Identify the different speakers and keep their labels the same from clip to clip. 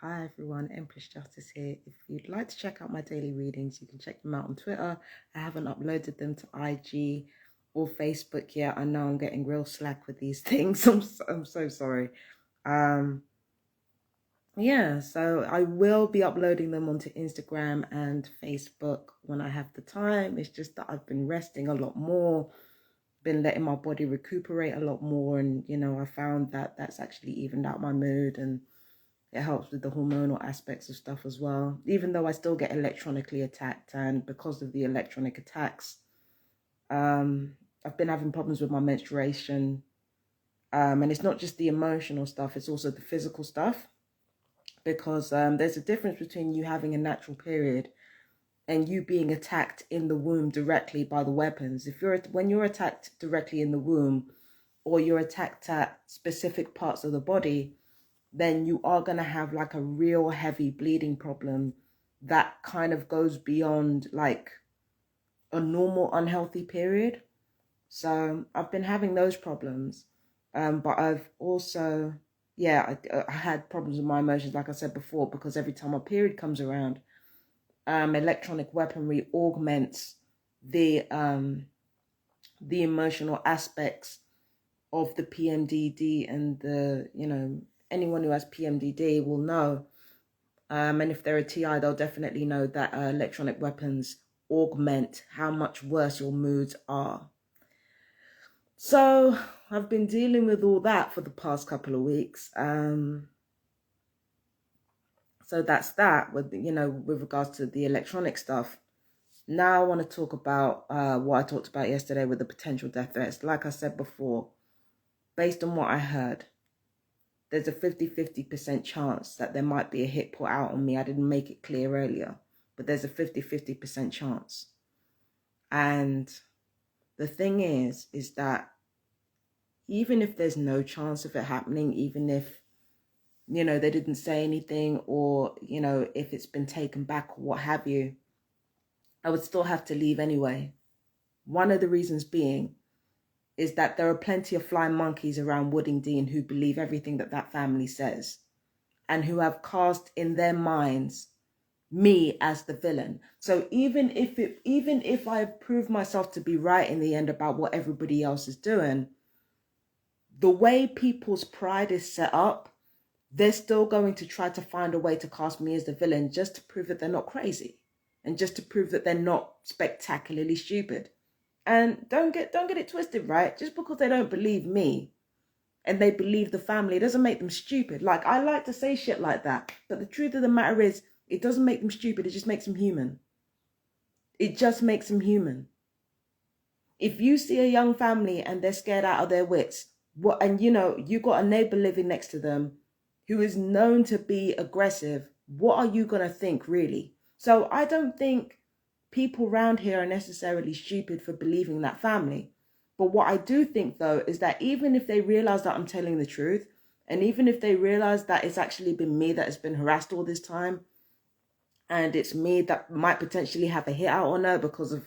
Speaker 1: Hi everyone, Empress Justice here. If you'd like to check out my daily readings, you can check them out on Twitter. I haven't uploaded them to IG or Facebook yet. I know I'm getting real slack with these things. I'm so sorry. Yeah, so I will be uploading them onto Instagram and Facebook when I have the time. It's just that I've been resting a lot more, been letting my body recuperate a lot more, and I found that that's actually evened out my mood, and it helps with the hormonal aspects of stuff as well, even though I still get electronically attacked. And because of the electronic attacks, I've been having problems with my menstruation. And it's not just the emotional stuff, it's also the physical stuff. Because there's a difference between you having a natural period and you being attacked in the womb directly by the weapons. When you're attacked directly in the womb, or you're attacked at specific parts of the body, then you are going to have like a real heavy bleeding problem that kind of goes beyond like a normal unhealthy period. So I've been having those problems. But I've also, I had problems with my emotions, like I said before, because every time a period comes around, electronic weaponry augments the emotional aspects of the PMDD, and anyone who has PMDD will know, and if they're a TI, they'll definitely know that electronic weapons augment how much worse your moods are. So I've been dealing with all that for the past couple of weeks. So that's that with regards to the electronic stuff. Now I want to talk about what I talked about yesterday with the potential death threats. Like I said before, based on what I heard, there's a 50-50% chance that there might be a hit put out on me. I didn't make it clear earlier, but there's a 50-50% chance. And the thing is that even if there's no chance of it happening, even if, they didn't say anything, or, if it's been taken back or what have you, I would still have to leave anyway. One of the reasons being is that there are plenty of flying monkeys around Woodingdean who believe everything that family says, and who have cast in their minds me as the villain. So even if I prove myself to be right in the end about what everybody else is doing, the way people's pride is set up, they're still going to try to find a way to cast me as the villain, just to prove that they're not crazy, and just to prove that they're not spectacularly stupid. And don't get it twisted, right? Just because they don't believe me and they believe the family, it doesn't make them stupid. Like, I like to say shit like that, but the truth of the matter is, it doesn't make them stupid. It just makes them human. It just makes them human. If you see a young family and they're scared out of their wits, you got a neighbor living next to them who is known to be aggressive, what are you going to think, really? So I don't think people around here are necessarily stupid for believing that family. But what I do think, though, is that even if they realize that I'm telling the truth, and even if they realize that it's actually been me that has been harassed all this time, and it's me that might potentially have a hit out on her because of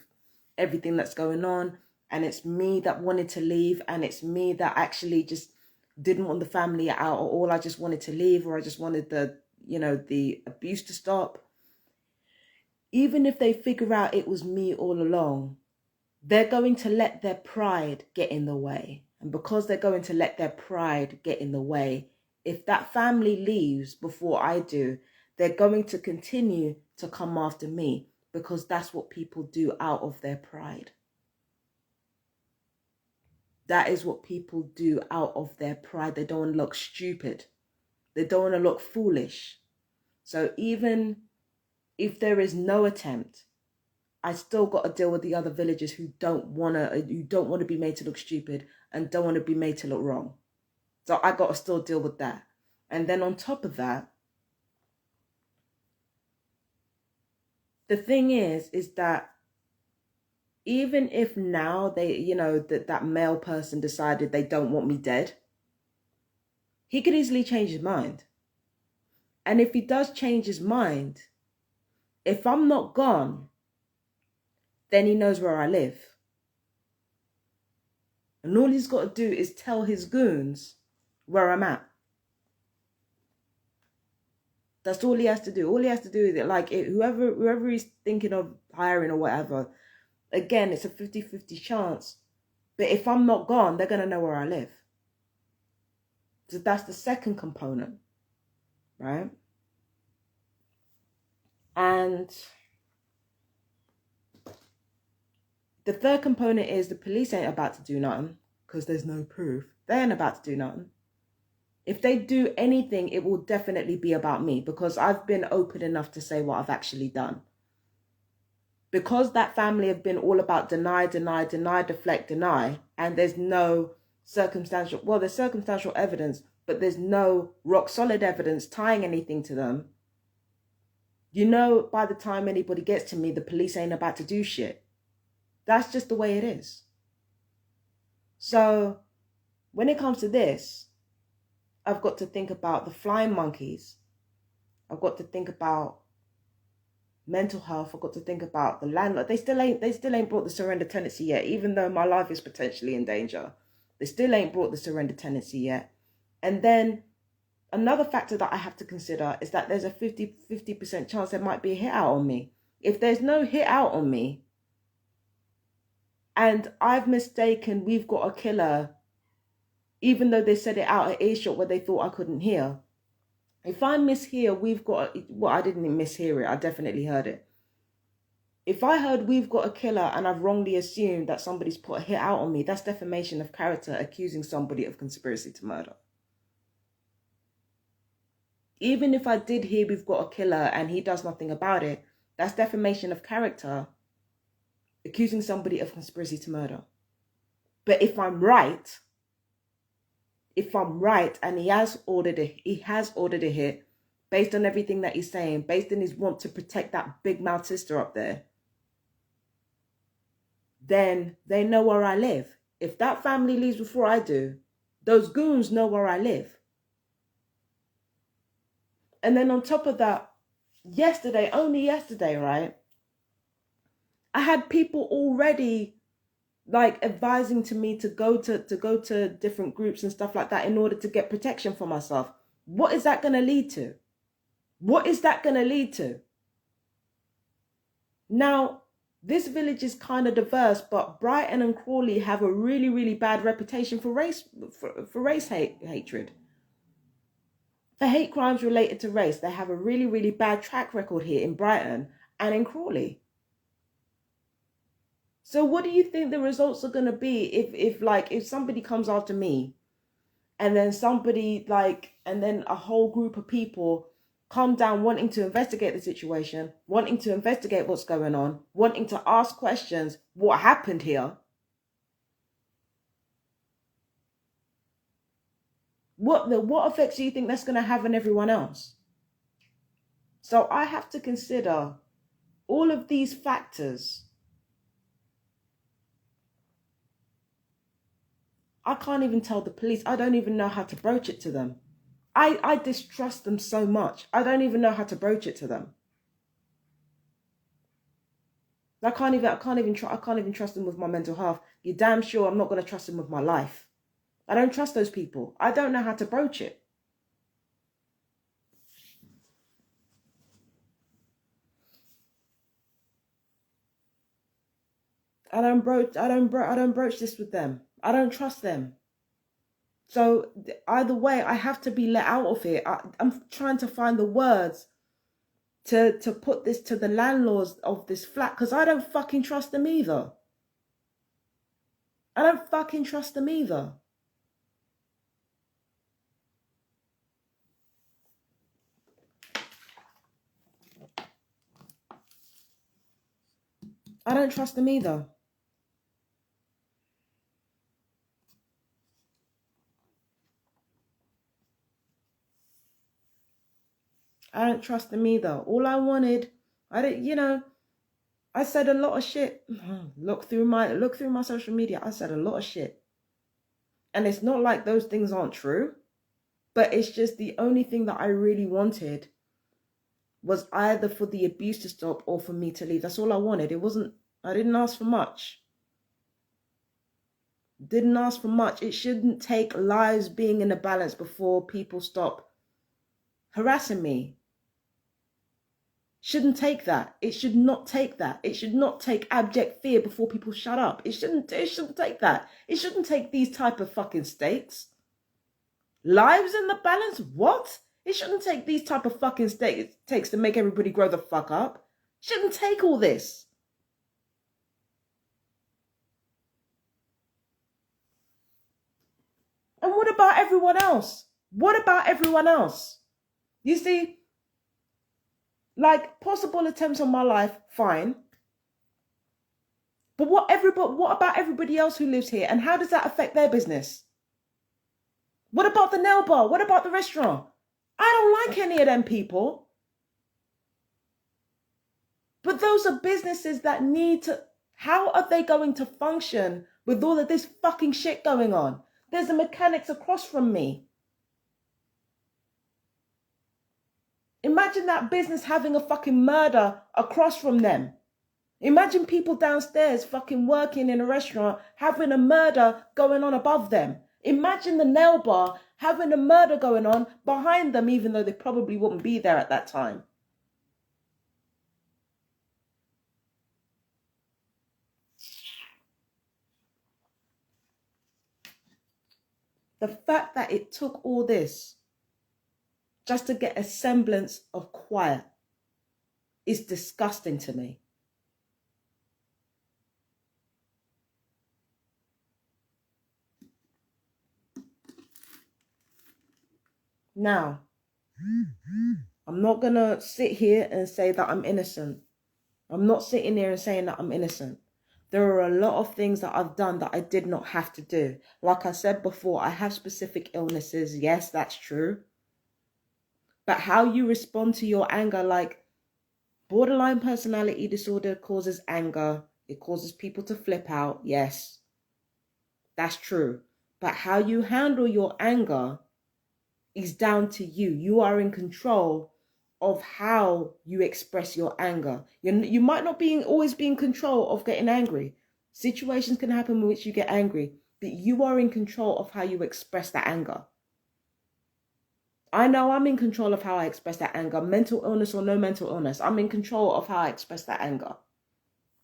Speaker 1: everything that's going on, and it's me that wanted to leave, and it's me that actually just didn't want the family out, or all I just wanted to leave, or I just wanted the abuse to stop. Even if they figure out it was me all along, they're going to let their pride get in the way. And because they're going to let their pride get in the way, if that family leaves before I do, they're going to continue to come after me, because that's what people do out of their pride. That is what people do out of their pride. They don't want to look stupid. They don't want to look foolish. So even if there is no attempt, I still got to deal with the other villagers who don't want to be made to look stupid and don't want to be made to look wrong. So I got to still deal with that. And then on top of that, the thing is that even if now they, that male person decided they don't want me dead, he could easily change his mind. And if he does change his mind, if I'm not gone, then he knows where I live. And all he's got to do is tell his goons where I'm at. That's all he has to do. All he has to do is like whoever he's thinking of hiring or whatever. Again, it's a 50-50 chance. But if I'm not gone, they're gonna know where I live. So that's the second component, right? And the third component is the police ain't about to do nothing because there's no proof. They ain't about to do nothing. If they do anything, it will definitely be about me because I've been open enough to say what I've actually done. Because that family have been all about deny, deflect, deny, and there's no there's circumstantial evidence, but there's no rock solid evidence tying anything to them. You know, by the time anybody gets to me, the police ain't about to do shit. That's just the way it is. So when it comes to this, I've got to think about the flying monkeys. I've got to think about mental health. I've got to think about the landlord. They still ain't brought the surrender tenancy yet, even though my life is potentially in danger. They still ain't brought the surrender tenancy yet. And then another factor that I have to consider is that there's a 50% chance there might be a hit out on me. If there's no hit out on me, and I've mistaken we've got a killer, even though they said it out at earshot where they thought I couldn't hear. If I mishear, I didn't mishear it. I definitely heard it. If I heard we've got a killer and I've wrongly assumed that somebody's put a hit out on me, that's defamation of character, accusing somebody of conspiracy to murder. Even if I did hear we've got a killer and he does nothing about it, that's defamation of character, accusing somebody of conspiracy to murder. But if I'm right and he has ordered a hit based on everything that he's saying, based on his want to protect that big mouth sister up there, then they know where I live. If that family leaves before I do, those goons know where I live. And then on top of that, only yesterday, right? I had people already like advising to me to go to different groups and stuff like that in order to get protection for myself. What is that going to lead to? What is that going to lead to? Now, this village is kind of diverse, but Brighton and Crawley have a really, really bad reputation for race hatred. For hate crimes related to race, they have a really, really bad track record here in Brighton and in Crawley. So what do you think the results are going to be if somebody comes after me and then and then a whole group of people come down wanting to investigate the situation, wanting to investigate what's going on, wanting to ask questions, what happened here? What effects do you think that's going to have on everyone else? So I have to consider all of these factors. I can't even tell the police. I don't even know how to broach it to them. I distrust them so much. I don't even know how to broach it to them. I can't even trust them with my mental health. You're damn sure I'm not going to trust them with my life. I don't trust those people. I don't know how to broach it. I don't broach this with them. I don't trust them. So either way, I have to be let out of it. I'm trying to find the words to put this to the landlords of this flat because I don't fucking trust them either. I don't fucking trust them either. I don't trust them either. I don't trust them either. All I wanted, I said a lot of shit. Look through my social media. I said a lot of shit. And it's not like those things aren't true, but it's just the only thing that I really wanted was either for the abuse to stop or for me to leave. That's all I wanted. I didn't ask for much. Didn't ask for much. It shouldn't take lives being in a balance before people stop harassing me. shouldn't take that. It should not take that. It should not take abject fear before people shut up. It shouldn't take that. It shouldn't take these type of fucking stakes. Lives in the balance? What? It shouldn't take these type of fucking stakes to make everybody grow the fuck up. It shouldn't take all this. And what about everyone else? What about everyone else? You see, like possible attempts on my life, fine. But what about everybody else who lives here? And how does that affect their business? What about the nail bar? What about the restaurant? I don't like any of them people. But those are businesses that need to... How are they going to function with all of this fucking shit going on? There's a mechanics across from me. Imagine that business having a fucking murder across from them. Imagine people downstairs fucking working in a restaurant having a murder going on above them. Imagine the nail bar having a murder going on behind them, even though they probably wouldn't be there at that time. The fact that it took all this just to get a semblance of quiet is disgusting to me. Now, I'm not going to sit here and say that I'm innocent. I'm not sitting here and saying that I'm innocent. There are a lot of things that I've done that I did not have to do. Like I said before, I have specific illnesses. Yes, that's true. But how you respond to your anger, like borderline personality disorder causes anger. It causes people to flip out. Yes, that's true. But how you handle your anger is down to you. You are in control of how you express your anger. You might not always be in control of getting angry. Situations can happen in which you get angry, but you are in control of how you express that anger. I know I'm in control of how I express that anger, mental illness or no mental illness. I'm in control of how I express that anger.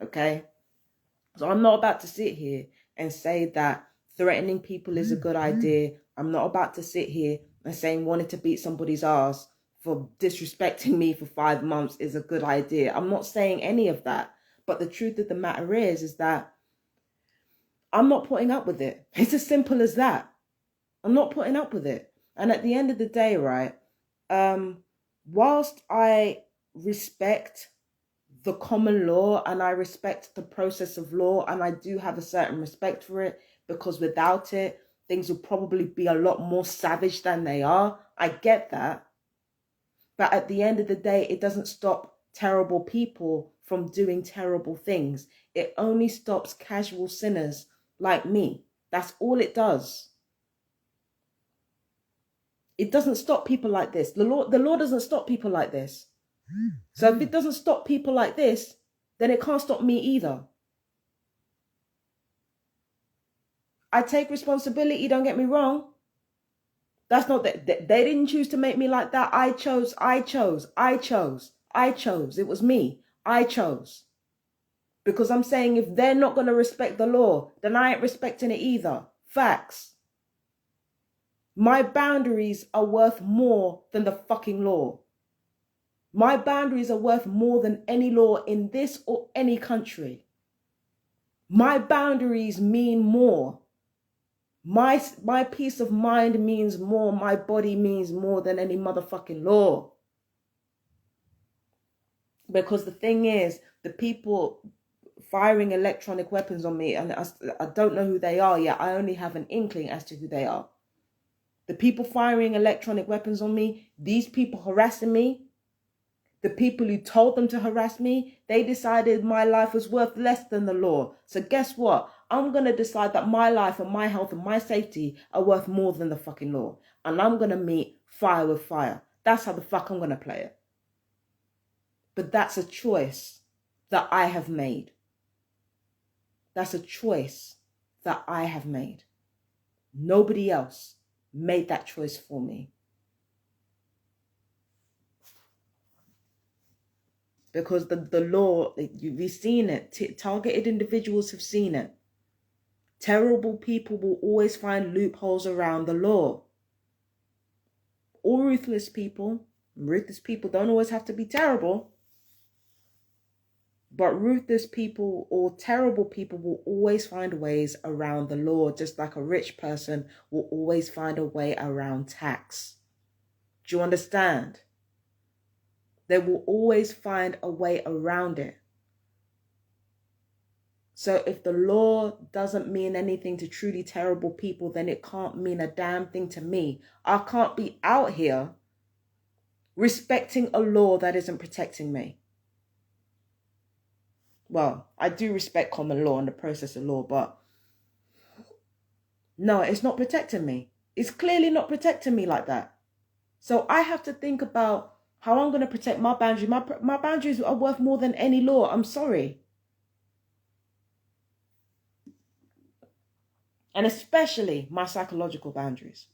Speaker 1: Okay? So I'm not about to sit here and say that threatening people is a good idea. I'm not about to sit here and saying wanting to beat somebody's ass for disrespecting me for 5 months is a good idea. I'm not saying any of that. But the truth of the matter is that I'm not putting up with it. It's as simple as that. I'm not putting up with it. And at the end of the day, right, whilst I respect the common law and I respect the process of law, and I do have a certain respect for it, because without it, things would probably be a lot more savage than they are. I get that. But at the end of the day, it doesn't stop terrible people from doing terrible things. It only stops casual sinners like me. That's all it does. It doesn't stop people like this. The law doesn't stop people like this. So if it doesn't stop people like this, then it can't stop me either. I take responsibility, don't get me wrong. That's not that they didn't choose to make me like that. I chose. It was me. I chose. Because I'm saying if they're not going to respect the law, then I ain't respecting it either. Facts. My boundaries are worth more than the fucking law. My boundaries are worth more than any law in this or any country. My boundaries mean more. My peace of mind means more. My body means more than any motherfucking law. Because the thing is, the people firing electronic weapons on me, and I don't know who they are yet. I only have an inkling as to who they are. The people firing electronic weapons on me, these people harassing me, the people who told them to harass me, they decided my life was worth less than the law. So guess what? I'm going to decide that my life and my health and my safety are worth more than the fucking law. And I'm going to meet fire with fire. That's how the fuck I'm going to play it. But that's a choice that I have made. That's a choice that I have made. Nobody else made that choice for me. because the law, we've seen it. Targeted individuals have seen it. Terrible people will always find loopholes around the law. Or ruthless people don't always have to be terrible, but ruthless people or terrible people will always find ways around the law, just like a rich person will always find a way around tax. Do you understand? They will always find a way around it. So if the law doesn't mean anything to truly terrible people, then it can't mean a damn thing to me. I can't be out here respecting a law that isn't protecting me. Well, I do respect common law and the process of law, but no, it's not protecting me. It's clearly not protecting me like that. So I have to think about how I'm going to protect my boundaries. My boundaries are worth more than any law. I'm sorry. And especially my psychological boundaries.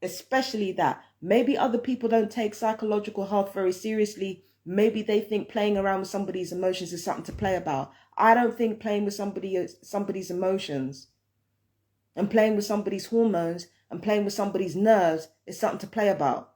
Speaker 1: Especially that. Maybe other people don't take psychological health very seriously. Maybe they think playing around with somebody's emotions is something to play about. I don't think playing with somebody's emotions and playing with somebody's hormones and playing with somebody's nerves is something to play about.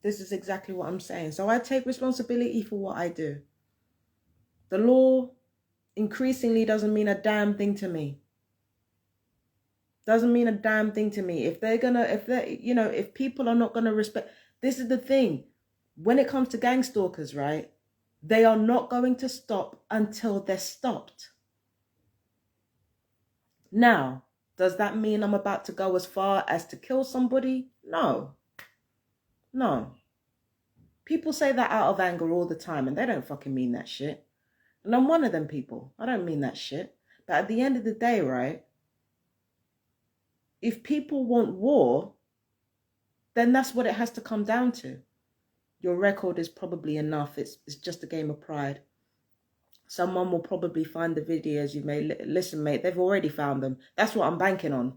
Speaker 1: This is exactly what I'm saying. So I take responsibility for what I do. The law increasingly doesn't mean a damn thing to me. Doesn't mean a damn thing to me. If people are not gonna respect, this is the thing. When it comes to gang stalkers, right? They are not going to stop until they're stopped. Now, does that mean I'm about to go as far as to kill somebody? No. No. People say that out of anger all the time, and they don't fucking mean that shit. And I'm one of them people. I don't mean that shit. But at the end of the day, right? If people want war, then that's what it has to come down to. Your record is probably enough. It's just a game of pride. Someone will probably find the videos you made. Listen, mate, they've already found them. That's what I'm banking on.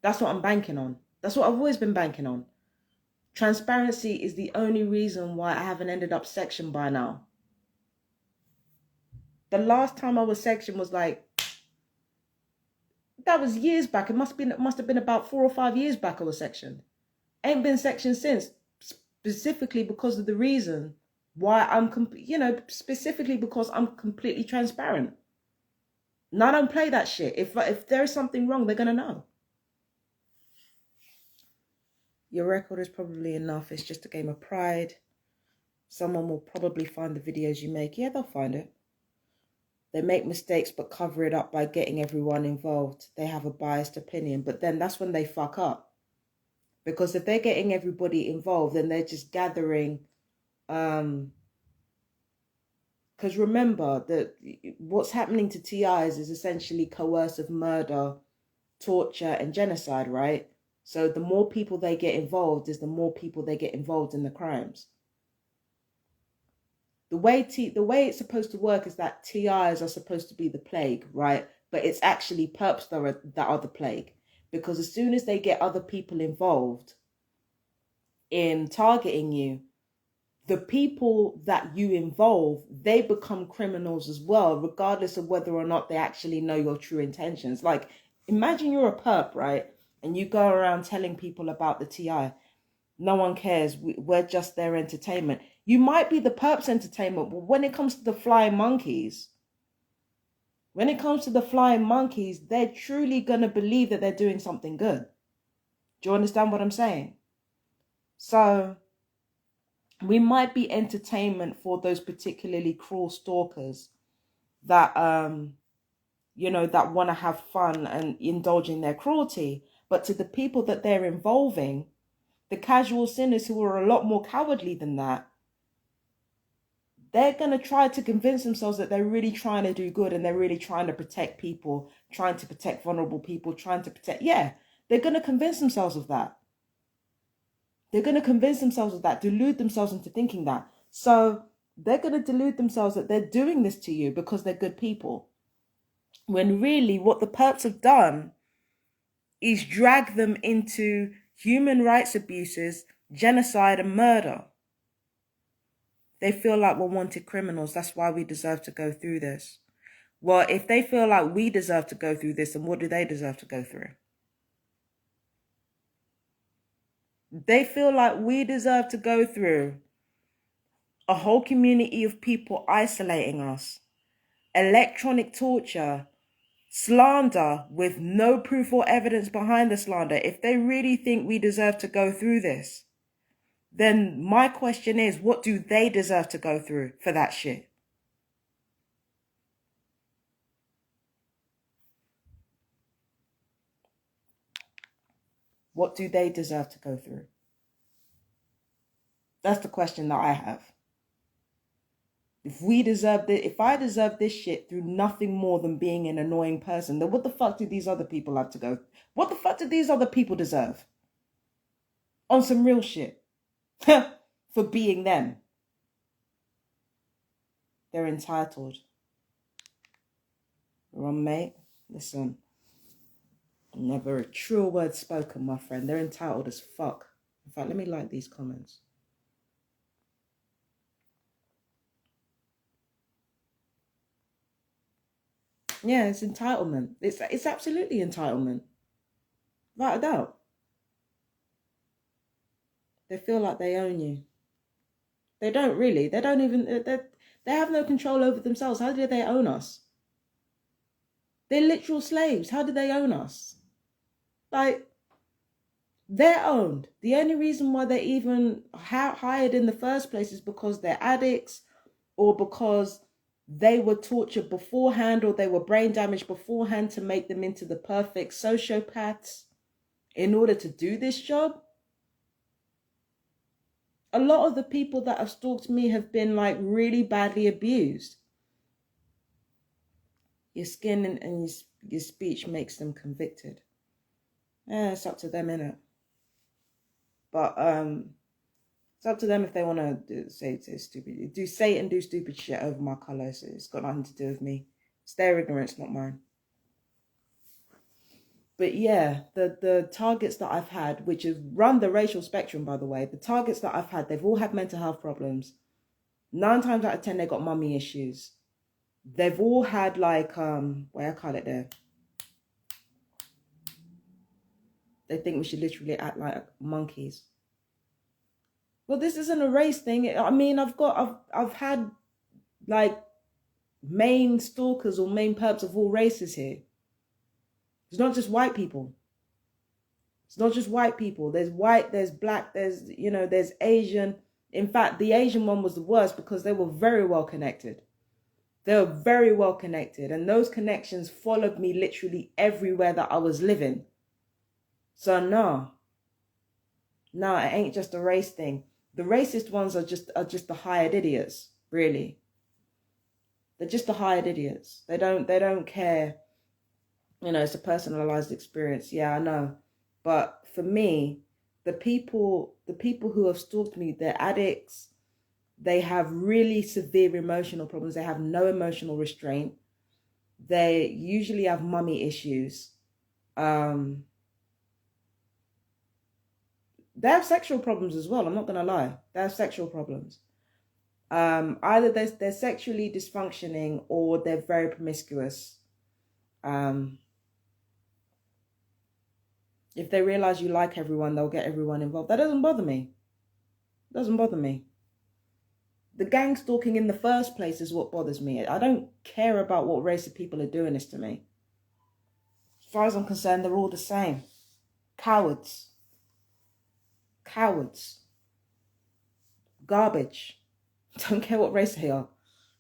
Speaker 1: That's what I'm banking on. That's what I've always been banking on. Transparency is the only reason why I haven't ended up sectioned by now. The last time I was sectioned was like, that was years back. It must have been about 4 or 5 years back I was sectioned. Ain't been sectioned since, specifically because of the reason why specifically because I'm completely transparent. And I don't play that shit. If there's something wrong, they're gonna know. Your record is probably enough. It's just a game of pride. Someone will probably find the videos you make. Yeah, they'll find it. They make mistakes but cover it up by getting everyone involved. They have a biased opinion, but then that's when they fuck up. Because if they're getting everybody involved, then they're just gathering. Because remember that what's happening to TIs is essentially coercive murder, torture, and genocide, right? So the more people they get involved is the more people they get involved in the crimes. The way it's supposed to work is that TIs are supposed to be the plague, right? But it's actually perps that are the plague. Because as soon as they get other people involved in targeting you, the people that you involve, they become criminals as well, regardless of whether or not they actually know your true intentions. Like, imagine you're a perp, right? And you go around telling people about the TI. No one cares. We're just their entertainment. You might be the perp's entertainment, but when it comes to the flying monkeys, they're truly going to believe that they're doing something good. Do you understand what I'm saying? So we might be entertainment for those particularly cruel stalkers that, that want to have fun and indulge in their cruelty. But to the people that they're involving, the casual sinners who are a lot more cowardly than that, they're going to try to convince themselves that they're really trying to do good and they're really trying to protect people, trying to protect vulnerable people, they're going to convince themselves of that. They're going to convince themselves of that, delude themselves into thinking that. So they're going to delude themselves that they're doing this to you because they're good people. When really what the perps have done is drag them into human rights abuses, genocide and murder. They feel like we're wanted criminals. That's why we deserve to go through this. Well, if they feel like we deserve to go through this, then what do they deserve to go through? They feel like we deserve to go through a whole community of people isolating us, electronic torture, slander with no proof or evidence behind the slander. If they really think we deserve to go through this, then my question is, what do they deserve to go through for that shit? What do they deserve to go through? That's the question that I have. If I deserve this shit through nothing more than being an annoying person, then what the fuck do these other people have to go? What the fuck do these other people deserve? On some real shit. For being them. They're entitled. Wrong, mate? Listen. Never a true word spoken, my friend. They're entitled as fuck. In fact, let me like these comments. Yeah, it's entitlement. It's absolutely entitlement. Without a doubt. They feel like they own you. They don't really. They don't even... They have no control over themselves. How do they own us? They're literal slaves. How do they own us? Like, they're owned. The only reason why they're even hired in the first place is because they're addicts or because they were tortured beforehand or they were brain damaged beforehand to make them into the perfect sociopaths in order to do this job. A lot of the people that have stalked me have been like really badly abused. Your skin and your speech makes them convicted. Yeah, it's up to them, innit? But it's up to them if they want to say stupid. Do stupid shit over my colour. So it's got nothing to do with me. It's their ignorance, not mine. But yeah, the targets that I've had, which is run the racial spectrum, by the way, the targets that I've had, they've all had mental health problems. 9 times out of 10, they got mummy issues. They've all had like, what I call it there? They think we should literally act like monkeys. Well, this isn't a race thing. I mean, I've had like main stalkers or main perps of all races here. It's not just white people. It's not just white people. There's white, there's black, there's Asian. In fact, the Asian one was the worst because they were very well connected. They were very well connected. And those connections followed me literally everywhere that I was living. So no, it ain't just a race thing. The racist ones are just the hired idiots, really. They're just the hired idiots. They don't care. You know, it's a personalized experience. Yeah, I know. But for me, the people who have stalked me, they're addicts. They have really severe emotional problems. They have no emotional restraint. They usually have mummy issues. They have sexual problems as well. I'm not going to lie. They have sexual problems. Either they're sexually dysfunctioning or they're very promiscuous. If they realize you like everyone, they'll get everyone involved. That doesn't bother me. It doesn't bother me. The gang stalking in the first place is what bothers me. I don't care about what race of people are doing this to me. As far as I'm concerned, they're all the same. Cowards. Cowards. Garbage. Don't care what race they are.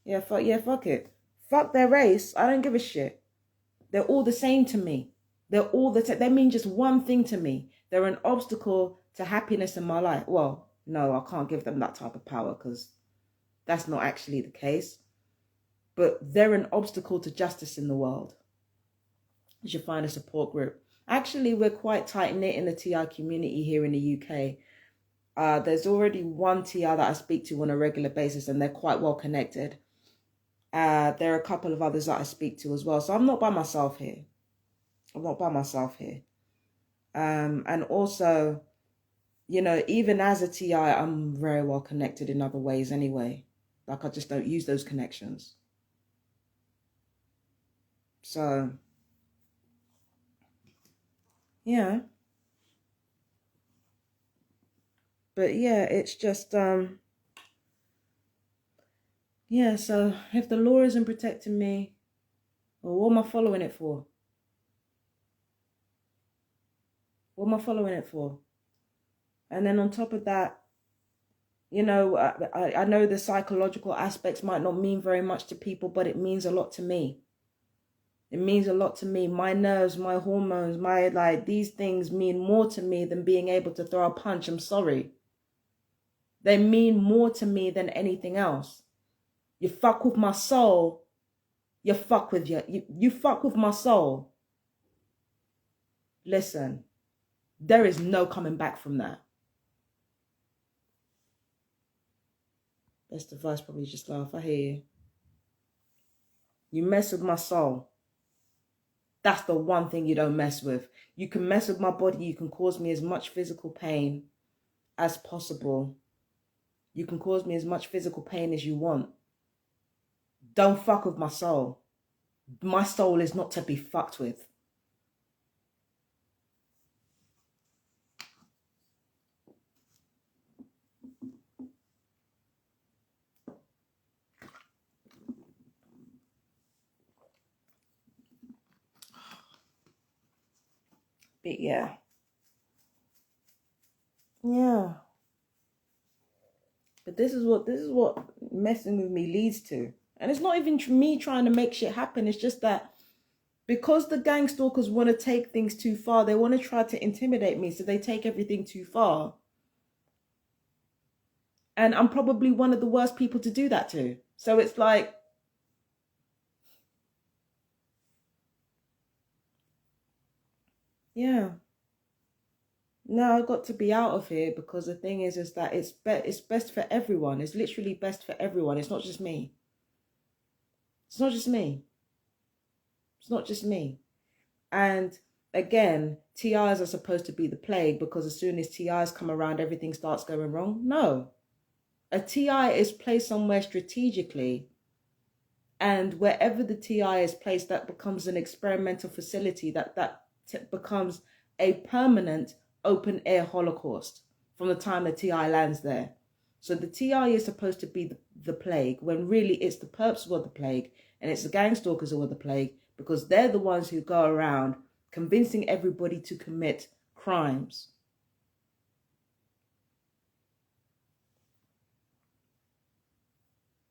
Speaker 1: Yeah, fuck it. Fuck their race. I don't give a shit. They're all the same to me. They're all they mean just one thing to me. They're an obstacle to happiness in my life. Well, no, I can't give them that type of power because that's not actually the case. But they're an obstacle to justice in the world. You should find a support group. Actually, we're quite tight-knit in the TI community here in the UK. There's already one TR that I speak to on a regular basis, and they're quite well connected. There are a couple of others that I speak to as well. So I'm not by myself here. I'm not by myself here. And also, you know, even as a TI, I'm very well connected in other ways anyway. Like, I just don't use those connections. So, yeah. But yeah, it's just, yeah, so if the law isn't protecting me, well, what am I following it for? What am I following it for? And then on top of that, you know, I know the psychological aspects might not mean very much to people, but it means a lot to me. It means a lot to me. My nerves, my hormones, these things mean more to me than being able to throw a punch. I'm sorry. They mean more to me than anything else. You fuck with my soul, you fuck with you fuck with my soul. Listen, there is no coming back from that. Best advice, probably just laugh. I hear you. You mess with my soul. That's the one thing you don't mess with. You can mess with my body. You can cause me as much physical pain as possible. You can cause me as much physical pain as you want. Don't fuck with my soul. My soul is not to be fucked with. But yeah. Yeah. But this is what messing with me leads to. And it's not even me trying to make shit happen. It's just that because the gang stalkers want to take things too far, they want to try to intimidate me, so they take everything too far. And I'm probably one of the worst people to do that to. So it's like, yeah. No, I've got to be out of here, because the thing is that it's best for everyone. It's literally best for everyone. It's not just me. It's not just me. It's not just me. And again, TIs are supposed to be the plague, because as soon as TIs come around, everything starts going wrong. No. A TI is placed somewhere strategically, and wherever the TI is placed, that becomes an experimental facility that becomes a permanent open air holocaust from the time the TI lands there. So the TI is supposed to be the plague, when really it's the perps who are the plague, and it's the gang stalkers who are the plague, because they're the ones who go around convincing everybody to commit crimes.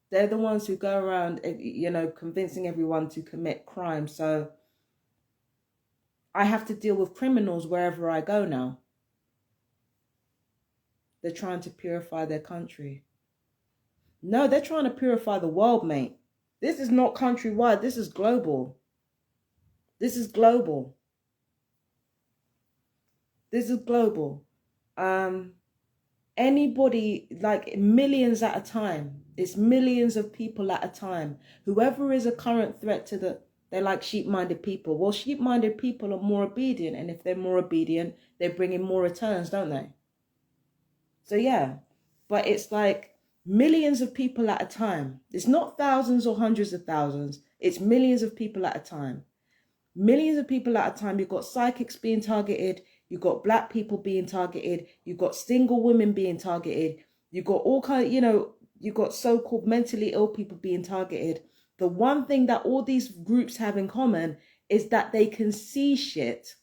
Speaker 1: They're the ones who go around, you know, convincing everyone to commit crime. So I have to deal with criminals wherever I go now. They're trying to purify their country. No, they're trying to purify the world, mate. This is not countrywide. This is global. This is global. This is global. Anybody, like millions at a time. It's millions of people at a time. Whoever is a current threat to they're like sheep-minded people. Well, sheep-minded people are more obedient. And if they're more obedient, they bring in more returns, don't they? So yeah, but it's like millions of people at a time. It's not thousands or hundreds of thousands. It's millions of people at a time. Millions of people at a time. You've got psychics being targeted. You've got black people being targeted. You've got single women being targeted. You've got all kind of, you know, you've got so-called mentally ill people being targeted. The one thing that all these groups have in common is that they can see shit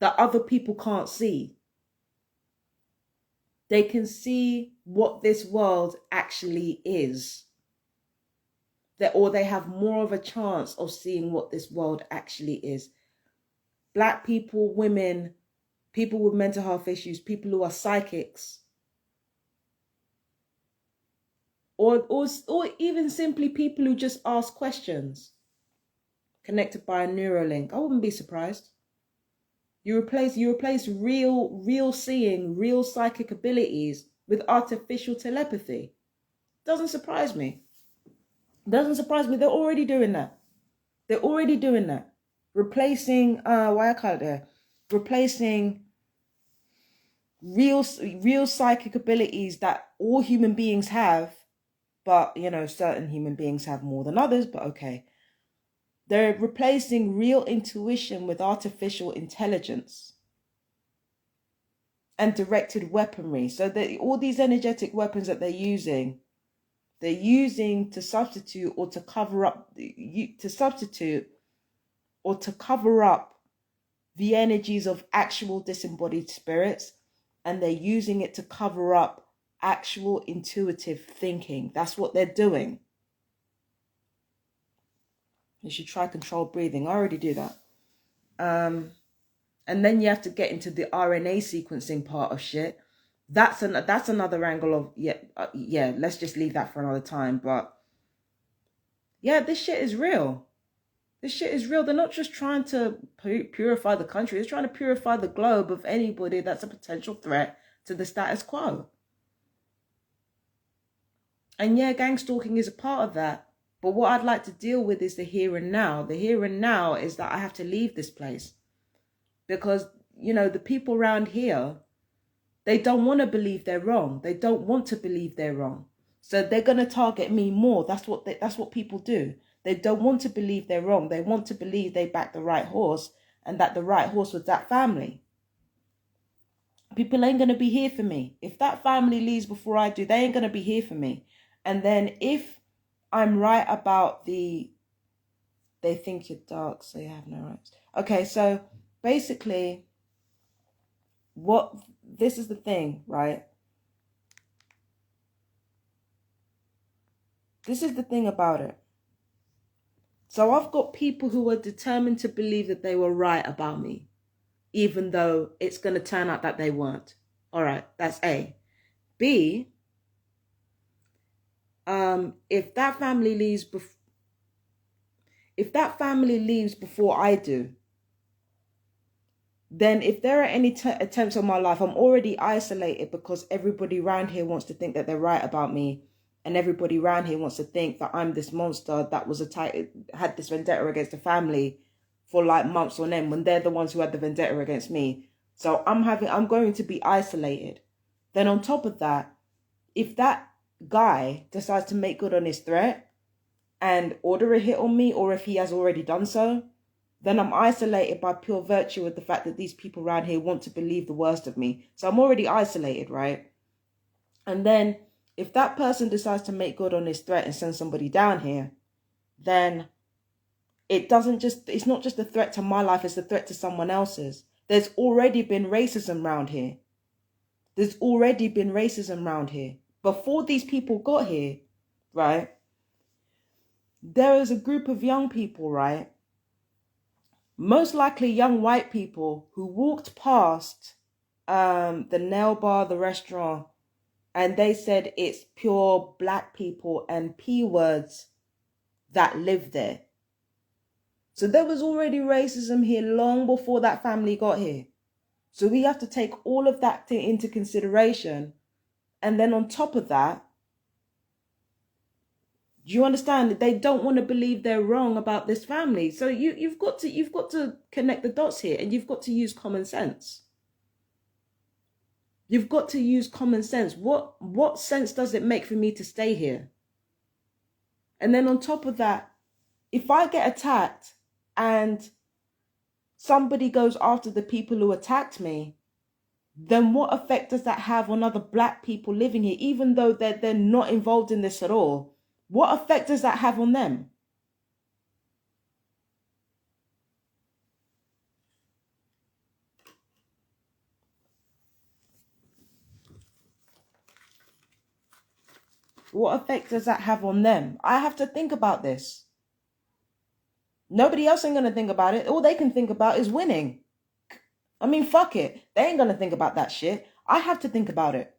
Speaker 1: that other people can't see. They can see what this world actually is. Or they have more of a chance of seeing what this world actually is. Black people, women, people with mental health issues, people who are psychics, or even simply people who just ask questions connected by a Neuralink. I wouldn't be surprised. You replace real seeing, real psychic abilities with artificial telepathy. Doesn't surprise me. Doesn't surprise me. They're already doing that. They're already doing that. Replacing why I call it there. Replacing real psychic abilities that all human beings have, but certain human beings have more than others, but okay. They're replacing real intuition with artificial intelligence and directed weaponry. So that all these energetic weapons that they're using to substitute or to cover up the energies of actual disembodied spirits, and they're using it to cover up actual intuitive thinking. That's what they're doing. You should try controlled breathing. I already do that. And then you have to get into the RNA sequencing part of shit. That's another angle of yeah. Let's just leave that for another time. But yeah, this shit is real. This shit is real. They're not just trying to purify the country. They're trying to purify the globe of anybody that's a potential threat to the status quo. And yeah, gang stalking is a part of that. But what I'd like to deal with is the here and now. The here and now is that I have to leave this place. Because, the people around here, they don't want to believe they're wrong. They don't want to believe they're wrong. So they're going to target me more. That's what people do. They don't want to believe they're wrong. They want to believe they backed the right horse and that the right horse was that family. People ain't going to be here for me. If that family leaves before I do, they ain't going to be here for me. And then if I'm right about they think you're dark, so you have no rights. Okay, so basically, this is the thing, right? This is the thing about it. So I've got people who are determined to believe that they were right about me, even though it's going to turn out that they weren't. All right, that's A. B, if that family leaves before I do, then if there are any attempts on my life, I'm already isolated because everybody around here wants to think that they're right about me. And everybody around here wants to think that I'm this monster that had this vendetta against the family for like months on end, when they're the ones who had the vendetta against me. So I'm going to be isolated. Then on top of that, if that guy decides to make good on his threat and order a hit on me, or if he has already done so, then I'm isolated by pure virtue of the fact that these people around here want to believe the worst of me. So I'm already isolated, right? And then if that person decides to make good on his threat and send somebody down here, then it's not just a threat to my life, it's a threat to someone else's. There's already been racism around here. Before these people got here, right? There is a group of young people, right? Most likely young white people who walked past the nail bar, the restaurant, and they said it's pure black people and P words that live there. So there was already racism here long before that family got here. So we have to take all of that into consideration. And then on top of that, do you understand that they don't want to believe they're wrong about this family? So you've got to connect the dots here, and you've got to use common sense. You've got to use common sense. What sense does it make for me to stay here? And then on top of that, if I get attacked and somebody goes after the people who attacked me, then what effect does that have on other black people living here, even though they're not involved in this at all? What effect does that have on them? What effect does that have on them? I have to think about this. Nobody else ain't going to think about it. All they can think about is winning. I mean, fuck it. They ain't going to think about that shit. I have to think about it.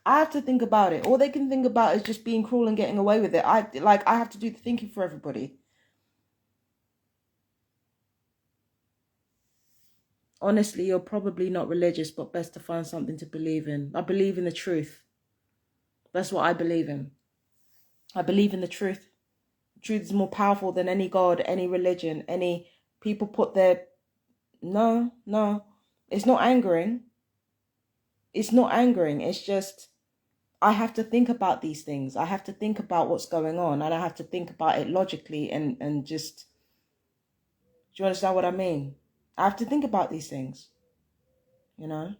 Speaker 1: I have to think about it. All they can think about is just being cruel and getting away with it. I have to do the thinking for everybody. Honestly, you're probably not religious, but best to find something to believe in. I believe in the truth. That's what I believe in. I believe in the truth. Truth is more powerful than any God, any religion, any people put their... No, no. It's not angering. It's not angering. It's just, I have to think about these things. I have to think about what's going on, and I have to think about it logically and just... Do you understand what I mean? I have to think about these things, you know?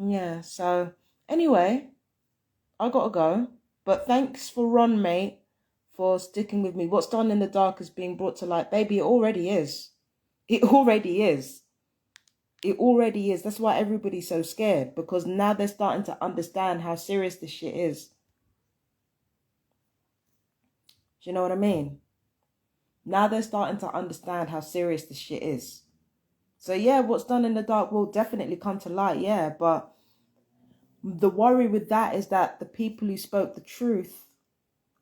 Speaker 1: Yeah, so anyway, I gotta go. But thanks for Ron, mate, for sticking with me. What's done in the dark is being brought to light. Baby, it already is. It already is. It already is. That's why everybody's so scared, because now they're starting to understand how serious this shit is. Do you know what I mean? Now they're starting to understand how serious this shit is. So yeah, what's done in the dark will definitely come to light, yeah. But the worry with that is that the people who spoke the truth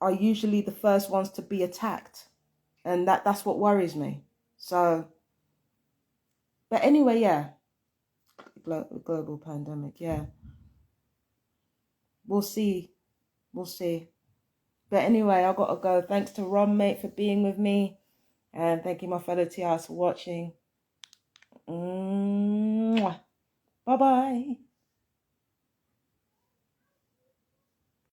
Speaker 1: are usually the first ones to be attacked. And that's what worries me. So, but anyway, yeah. Global pandemic, yeah. We'll see. We'll see. But anyway, I gotta go. Thanks to Ron, mate, for being with me. And thank you, my fellow TRs, for watching. Bye-bye.